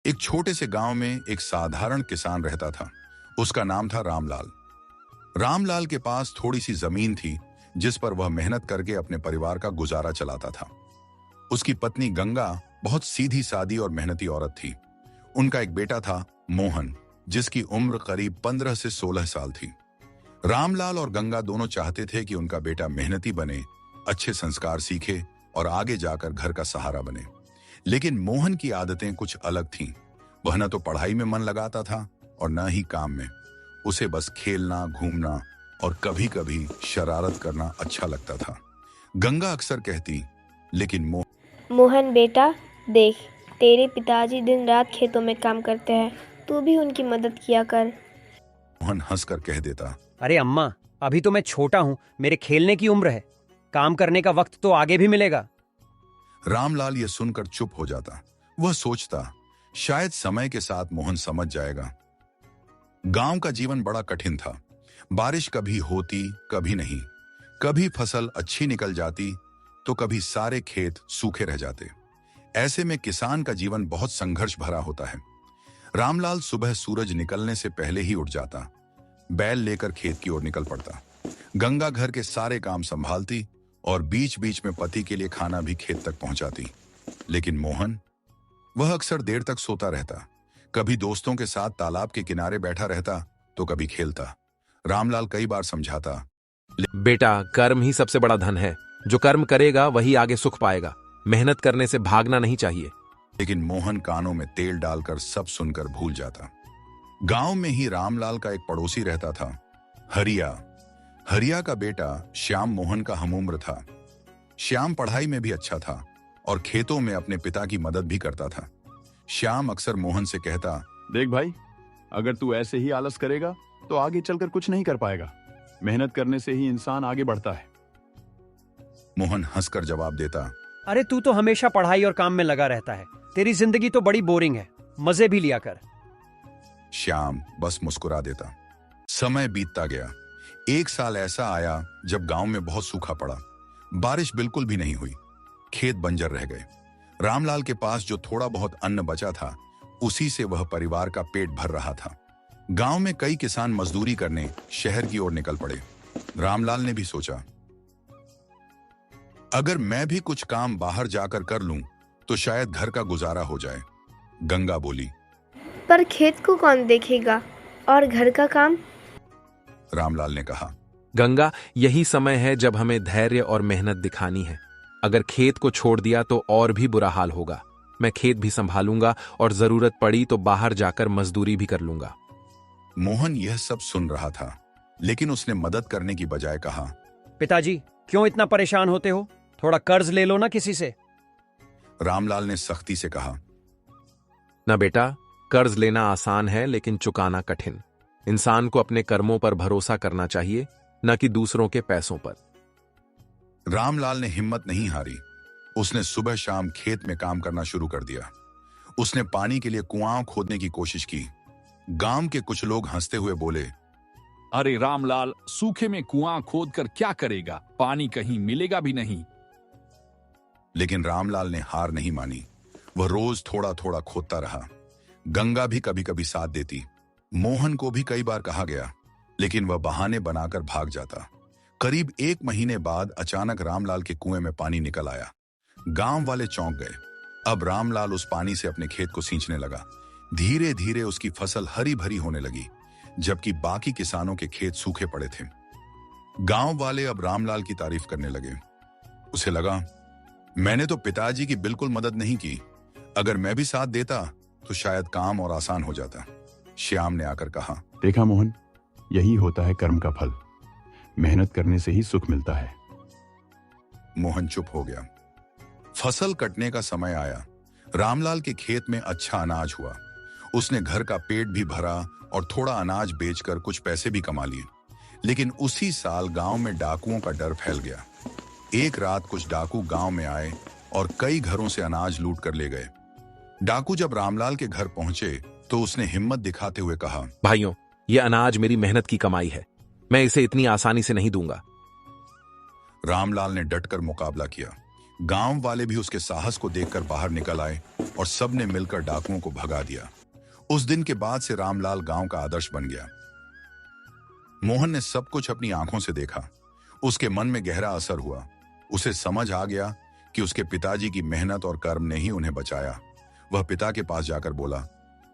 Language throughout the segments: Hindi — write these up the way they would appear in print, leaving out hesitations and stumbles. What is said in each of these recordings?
एक छोटे से गांव में एक साधारण किसान रहता था। उसका नाम था रामलाल। रामलाल के पास थोड़ी सी जमीन थी जिस पर वह मेहनत करके अपने परिवार का गुजारा चलाता था। उसकी पत्नी गंगा बहुत सीधी सादी और मेहनती औरत थी। उनका एक बेटा था मोहन, जिसकी उम्र करीब 15 से 16 साल थी। रामलाल और गंगा दोनों चाहते थे कि उनका बेटा मेहनती बने, अच्छे संस्कार सीखे और आगे जाकर घर का सहारा बने। लेकिन मोहन की आदतें कुछ अलग थीं। वह न तो पढ़ाई में मन लगाता था और न ही काम में। उसे बस खेलना, घूमना और कभी-कभी शरारत करना अच्छा लगता था। गंगा अक्सर कहती, लेकिन मोहन बेटा, देख, तेरे पिताजी दिन रात खेतों में काम करते हैं, तू भी उनकी मदद किया कर। मोहन हंसकर कह देता, अरे अम्मा, अभी तो मैं छोटा हूँ, मेरे खेलने की उम्र है। काम करने का वक्त तो आगे भी मिलेगा। रामलाल यह सुनकर चुप हो जाता। वह सोचता, शायद समय के साथ मोहन समझ जाएगा। गांव का जीवन बड़ा कठिन था। बारिश कभी होती, कभी नहीं। कभी फसल अच्छी निकल जाती तो कभी सारे खेत सूखे रह जाते। ऐसे में किसान का जीवन बहुत संघर्ष भरा होता है। रामलाल सुबह सूरज निकलने से पहले ही उठ जाता, बैल लेकर खेत की ओर निकल पड़ता। गंगा घर के सारे काम संभालती और बीच बीच में पति के लिए खाना भी खेत तक पहुंचाती। लेकिन मोहन, वह अक्सर देर तक सोता रहता। कभी दोस्तों के साथ तालाब के किनारे बैठा रहता तो कभी खेलता। रामलाल कई बार समझाता, बेटा, कर्म ही सबसे बड़ा धन है। जो कर्म करेगा वही आगे सुख पाएगा। मेहनत करने से भागना नहीं चाहिए। लेकिन मोहन कानों में तेल डालकर सब सुनकर भूल जाता। गांव में ही रामलाल का एक पड़ोसी रहता था, हरिया। हरिया का बेटा श्याम मोहन का हमउम्र था। श्याम पढ़ाई में भी अच्छा था और खेतों में अपने पिता की मदद भी करता था। श्याम अक्सर मोहन से कहता, देख भाई, अगर तू ऐसे ही आलस करेगा तो आगे चलकर कुछ नहीं कर पाएगा। मेहनत करने से ही इंसान आगे बढ़ता है। मोहन हंसकर जवाब देता, अरे तू तो हमेशा पढ़ाई और काम में लगा रहता है। तेरी जिंदगी तो बड़ी बोरिंग है, मजे भी लिया कर। श्याम बस मुस्कुरा देता। समय बीतता गया। एक साल ऐसा आया जब गांव में बहुत सूखा पड़ा। बारिश बिल्कुल भी नहीं हुई। खेत बंजर रह गए। रामलाल के पास जो थोड़ा बहुत अन्न बचा था, उसी से वह परिवार का पेट भर रहा था। गांव में कई किसान मजदूरी करने शहर की ओर निकल पड़े। रामलाल ने भी सोचा, अगर मैं भी कुछ काम बाहर जाकर कर लूं तो शायद घर का गुजारा हो जाए। गंगा बोली, पर खेत को कौन देखेगा और घर का काम? रामलाल ने कहा, गंगा, यही समय है जब हमें धैर्य और मेहनत दिखानी है। अगर खेत को छोड़ दिया तो और भी बुरा हाल होगा। मैं खेत भी संभालूंगा और जरूरत पड़ी तो बाहर जाकर मजदूरी भी कर लूंगा। मोहन यह सब सुन रहा था, लेकिन उसने मदद करने की बजाय कहा, पिताजी, क्यों इतना परेशान होते हो? थोड़ा कर्ज ले लो ना किसी से। रामलाल ने सख्ती से कहा, ना बेटा, कर्ज लेना आसान है लेकिन चुकाना कठिन। इंसान को अपने कर्मों पर भरोसा करना चाहिए, न कि दूसरों के पैसों पर। रामलाल ने हिम्मत नहीं हारी। उसने सुबह शाम खेत में काम करना शुरू कर दिया। उसने पानी के लिए कुआं खोदने की कोशिश की। गांव के कुछ लोग हंसते हुए बोले, अरे रामलाल, सूखे में कुआं खोदकर क्या करेगा? पानी कहीं मिलेगा भी नहीं। लेकिन रामलाल ने हार नहीं मानी। वह रोज थोड़ा थोड़ा खोदता रहा। गंगा भी कभी कभी साथ देती। मोहन को भी कई बार कहा गया, लेकिन वह बहाने बनाकर भाग जाता। करीब 1 महीने बाद अचानक रामलाल के कुएं में पानी निकल आया। गांव वाले चौंक गए। अब रामलाल उस पानी से अपने खेत को सींचने लगा। धीरे धीरे उसकी फसल हरी भरी होने लगी, जबकि बाकी किसानों के खेत सूखे पड़े थे। गांव वाले अब रामलाल की तारीफ करने लगे। उसे लगा, मैंने तो पिताजी की बिल्कुल मदद नहीं की। अगर मैं भी साथ देता तो शायद काम और आसान हो जाता। श्याम ने आकर कहा, देखा मोहन, यही होता है कर्म का फल। मेहनत करने से ही सुख मिलता है। मोहन चुप हो गया। फसल कटने का समय आया। रामलाल के खेत में अच्छा अनाज हुआ। उसने घर का पेट भी भरा और थोड़ा अनाज बेचकर कुछ पैसे भी कमा लिए। लेकिन उसी साल गांव में डाकुओं का डर फैल गया। एक रात कुछ डाकू गांव में आए और कई घरों से अनाज लूट कर ले गए। डाकू जब रामलाल के घर पहुंचे तो उसने हिम्मत दिखाते हुए कहा, भाइयों, यह अनाज मेरी मेहनत की कमाई है। मैं इसे इतनी आसानी से नहीं दूंगा। रामलाल ने डटकर मुकाबला किया। गांव वाले भी उसके साहस को देखकर बाहर निकल आए और सबने मिलकर डाकुओं को भगा दिया। उस दिन के बाद से रामलाल गांव का आदर्श बन गया। मोहन ने सब कुछ अपनी आंखों से देखा। उसके मन में गहरा असर हुआ। उसे समझ आ गया कि उसके पिताजी की मेहनत और कर्म ने ही उन्हें बचाया। वह पिता के पास जाकर बोला,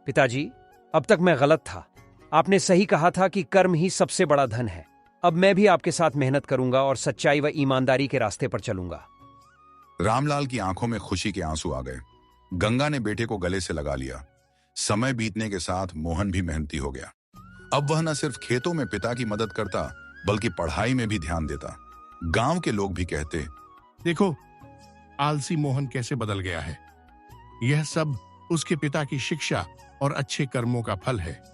पिताजी, अब तक मैं गलत था। आपने सही कहा था कि कर्म ही सबसे बड़ा धन है। अब मैं भी आपके साथ मेहनत करूंगा और सच्चाई व ईमानदारी के रास्ते पर चलूंगा। रामलाल की आंखों में खुशी के आंसू आ गए। गंगा ने बेटे को गले से लगा लिया। समय बीतने के साथ मोहन भी मेहनती हो गया। अब वह न सिर्फ खेतों में पिता की मदद करता, बल्कि पढ़ाई में भी ध्यान देता। गांव के लोग भी कहते, देखो, आलसी मोहन कैसे बदल गया है। यह सब उसके पिता की शिक्षा और अच्छे कर्मों का फल है।